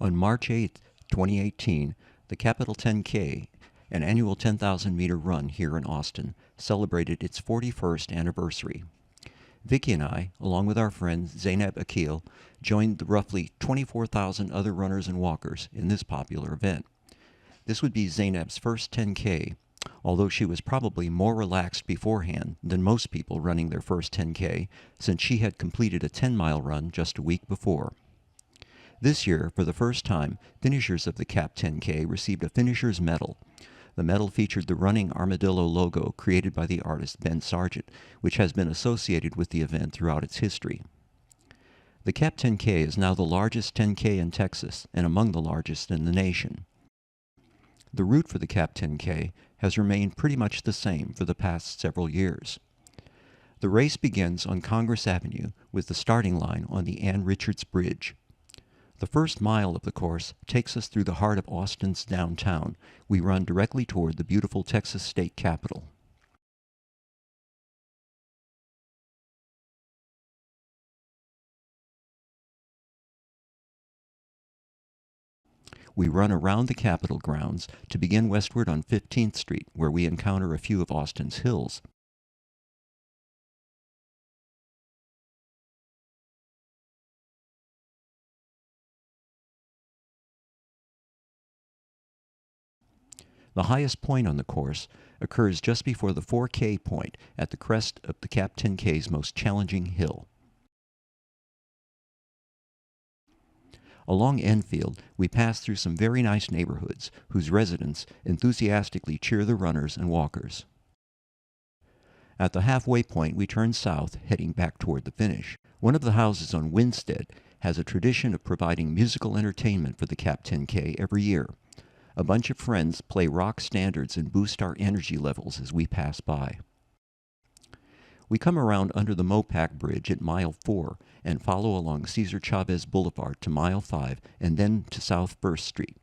On March 8, 2018, the Capital 10K, an annual 10,000-meter run here in Austin, celebrated its 41st anniversary. Vicky and I, along with our friend Zainab Aqeel, joined the roughly 24,000 other runners and walkers in this popular event. This would be Zainab's first 10K, although she was probably more relaxed beforehand than most people running their first 10K, since she had completed a 10-mile run just a week before. This year, for the first time, finishers of the Cap 10K received a finisher's medal. The medal featured the running armadillo logo created by the artist Ben Sargent, which has been associated with the event throughout its history. The Cap 10K is now the largest 10K in Texas and among the largest in the nation. The route for the Cap 10K has remained pretty much the same for the past several years. The race begins on Congress Avenue with the starting line on the Ann Richards Bridge. The first mile of the course takes us through the heart of Austin's downtown. We run directly toward the beautiful Texas state capitol. We run around the Capitol grounds to begin westward on 15th Street, where we encounter a few of Austin's hills. The highest point on the course occurs just before the 4K point at the crest of the Cap 10K's most challenging hill. Along Enfield, we pass through some very nice neighborhoods whose residents enthusiastically cheer the runners and walkers. At the halfway point, we turn south, heading back toward the finish. One of the houses on Winstead has a tradition of providing musical entertainment for the Cap 10K every year. A bunch of friends play rock standards and boost our energy levels as we pass by. We come around under the Mopac Bridge at Mile 4 and follow along Cesar Chavez Boulevard to Mile 5 and then to South 1st Street.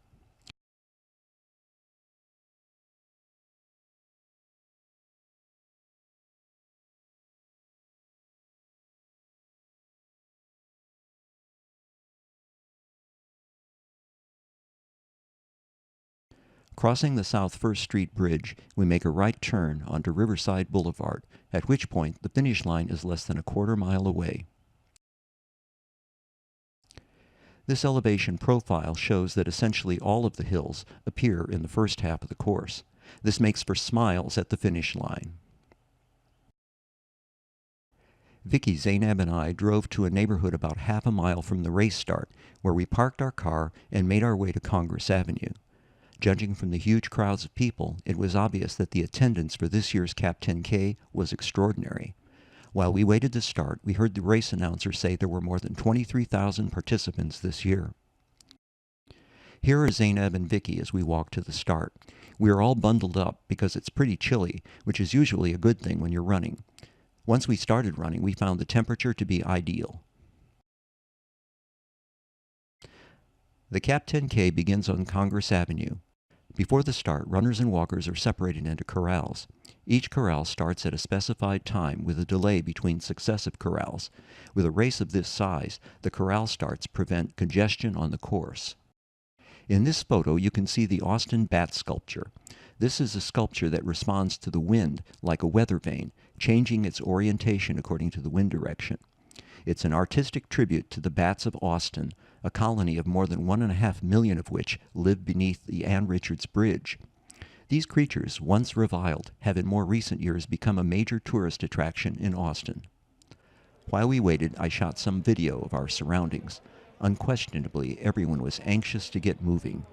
Crossing the South 1st Street Bridge, we make a right turn onto Riverside Boulevard, at which point the finish line is less than a quarter mile away. This elevation profile shows that essentially all of the hills appear in the first half of the course. This makes for smiles at the finish line. Vicky, Zainab, and I drove to a neighborhood about half a mile from the race start, where we parked our car and made our way to Congress Avenue. Judging from the huge crowds of people, it was obvious that the attendance for this year's Cap 10K was extraordinary. While we waited to start, we heard the race announcer say there were more than 23,000 participants this year. Here are Zainab and Vicky as we walk to the start. We are all bundled up because it's pretty chilly, which is usually a good thing when you're running. Once we started running, we found the temperature to be ideal. The Cap 10K begins on Congress Avenue. Before the start, runners and walkers are separated into corrals. Each corral starts at a specified time with a delay between successive corrals. With a race of this size, the corral starts prevent congestion on the course. In this photo, you can see the Austin Bat Sculpture. This is a sculpture that responds to the wind like a weather vane, changing its orientation according to the wind direction. It's an artistic tribute to the bats of Austin, a colony of more than 1.5 million of which live beneath the Ann Richards Bridge. These creatures, once reviled, have in more recent years become a major tourist attraction in Austin. While we waited, I shot some video of our surroundings. Unquestionably, everyone was anxious to get moving.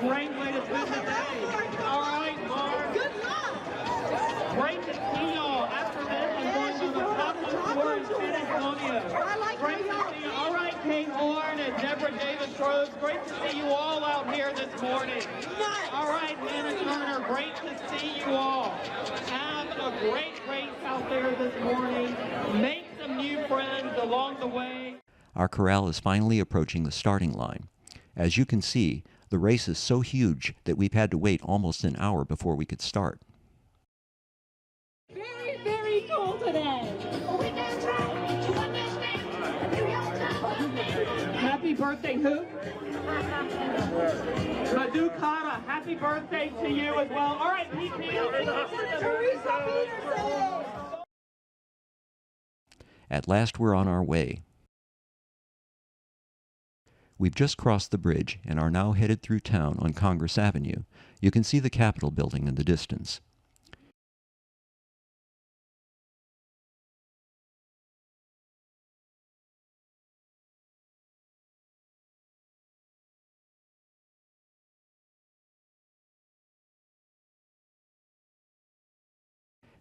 Great way to spend the day. All right, Mark. Good luck. Great to see y'all. It's great to see you all out here this morning. All right, Hannah Turner, great to see you all. Have a great race out there this morning. Make some new friends along the way. Our corral is finally approaching the starting line. As you can see, the race is so huge that we've had to wait almost an hour before we could start. Very, very cool today. Happy birthday, who? Madukara, happy birthday to you as well. All right, At last we're on our way. We've just crossed the bridge and are now headed through town on Congress Avenue. You can see the Capitol building in the distance.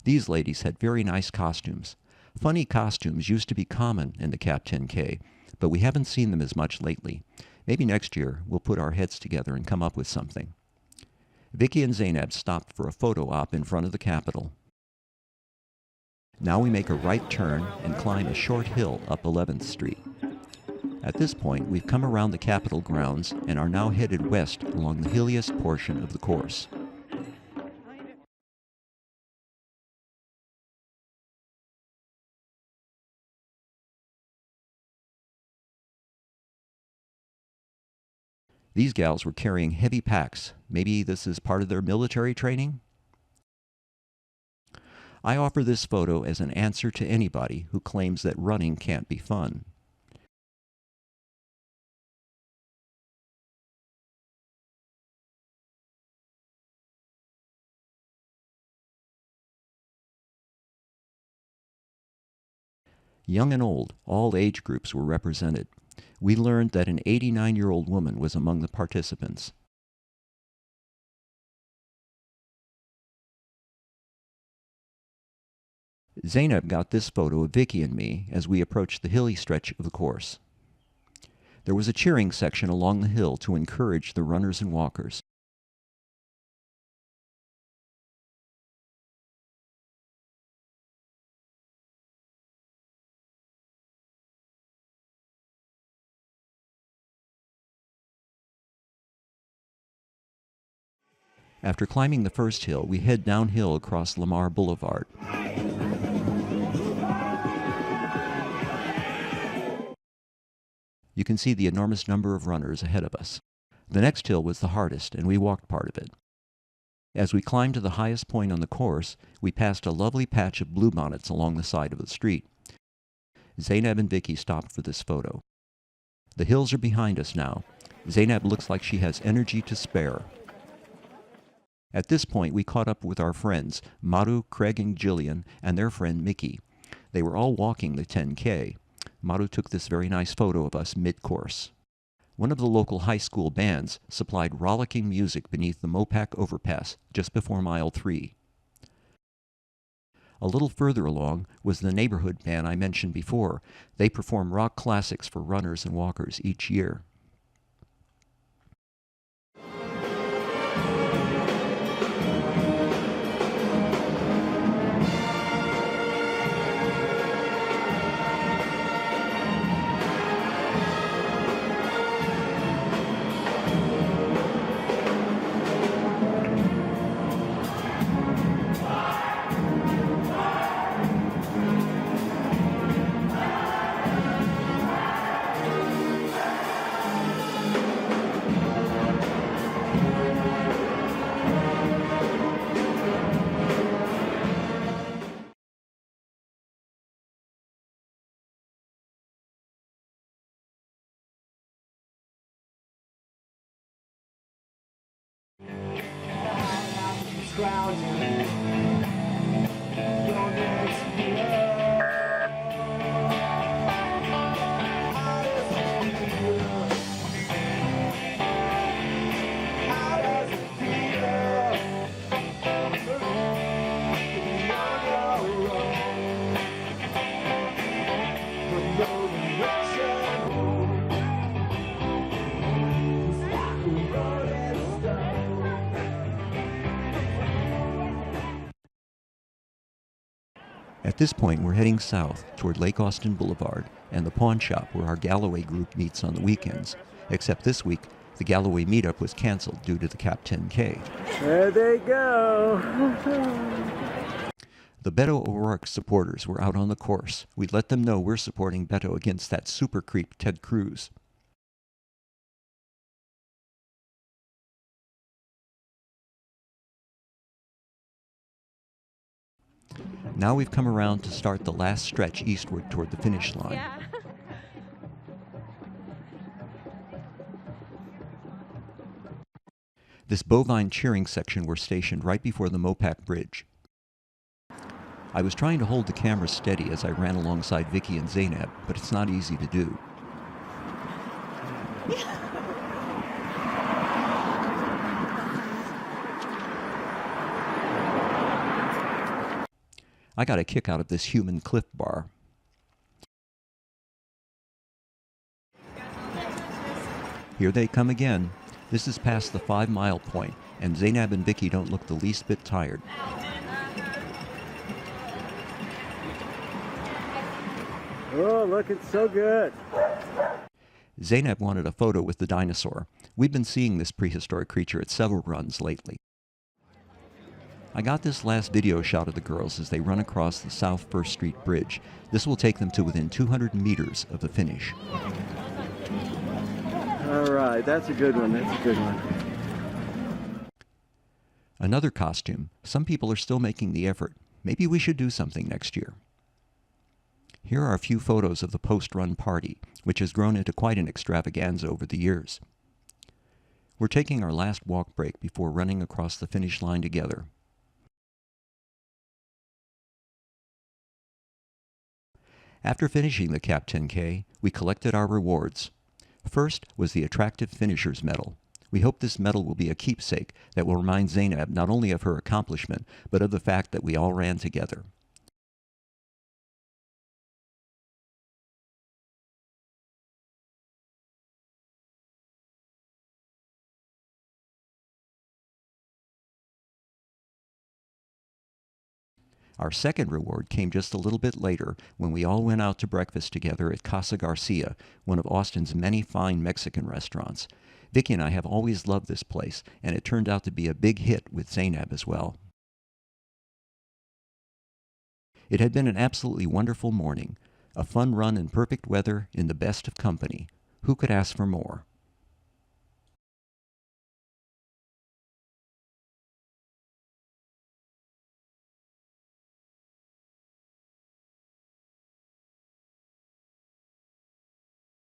These ladies had very nice costumes. Funny costumes used to be common in the Cap 10K, but we haven't seen them as much lately. Maybe next year we'll put our heads together and come up with something. Vicky and Zainab stopped for a photo op in front of the Capitol. Now we make a right turn and climb a short hill up 11th Street. At this point, we've come around the Capitol grounds and are now headed west along the hilliest portion of the course. These gals were carrying heavy packs. Maybe this is part of their military training? I offer this photo as an answer to anybody who claims that running can't be fun. Young and old, all age groups were represented. We learned that an 89-year-old woman was among the participants. Zainab got this photo of Vicky and me as we approached the hilly stretch of the course. There was a cheering section along the hill to encourage the runners and walkers. After climbing the first hill, we head downhill across Lamar Boulevard. You can see the enormous number of runners ahead of us. The next hill was the hardest, and we walked part of it. As we climbed to the highest point on the course, we passed a lovely patch of bluebonnets along the side of the street. Zainab and Vicky stopped for this photo. The hills are behind us now. Zainab looks like she has energy to spare. At this point, we caught up with our friends, Maru, Craig, and Jillian, and their friend Mickey. They were all walking the 10K. Maru took this very nice photo of us mid-course. One of the local high school bands supplied rollicking music beneath the Mopac overpass just before mile 3. A little further along was the neighborhood band I mentioned before. They perform rock classics for runners and walkers each year. At this point, we're heading south toward Lake Austin Boulevard and the pawn shop where our Galloway group meets on the weekends. Except this week, the Galloway meetup was canceled due to the Cap 10K. There they go. The Beto O'Rourke supporters were out on the course. We'd let them know we're supporting Beto against that super creep Ted Cruz. Now we've come around to start the last stretch eastward toward the finish line. Yeah. This bovine cheering section were stationed right before the Mopac Bridge. I was trying to hold the camera steady as I ran alongside Vicky and Zainab, but it's not easy to do. I got a kick out of this human Cliff Bar. Here they come again. This is past the 5-mile point, and Zainab and Vicky don't look the least bit tired. Oh, looking so good. Zainab wanted a photo with the dinosaur. We've been seeing this prehistoric creature at several runs lately. I got this last video shot of the girls as they run across the South First Street Bridge. This will take them to within 200 meters of the finish. All right, that's a good one. That's a good one. Another costume. Some people are still making the effort. Maybe we should do something next year. Here are a few photos of the post-run party, which has grown into quite an extravaganza over the years. We're taking our last walk break before running across the finish line together. After finishing the Cap 10K, we collected our rewards. First was the Attractive Finishers Medal. We hope this medal will be a keepsake that will remind Zainab not only of her accomplishment, but of the fact that we all ran together. Our second reward came just a little bit later when we all went out to breakfast together at Casa Garcia, one of Austin's many fine Mexican restaurants. Vicky and I have always loved this place, and it turned out to be a big hit with Zainab as well. It had been an absolutely wonderful morning, a fun run in perfect weather in the best of company. Who could ask for more?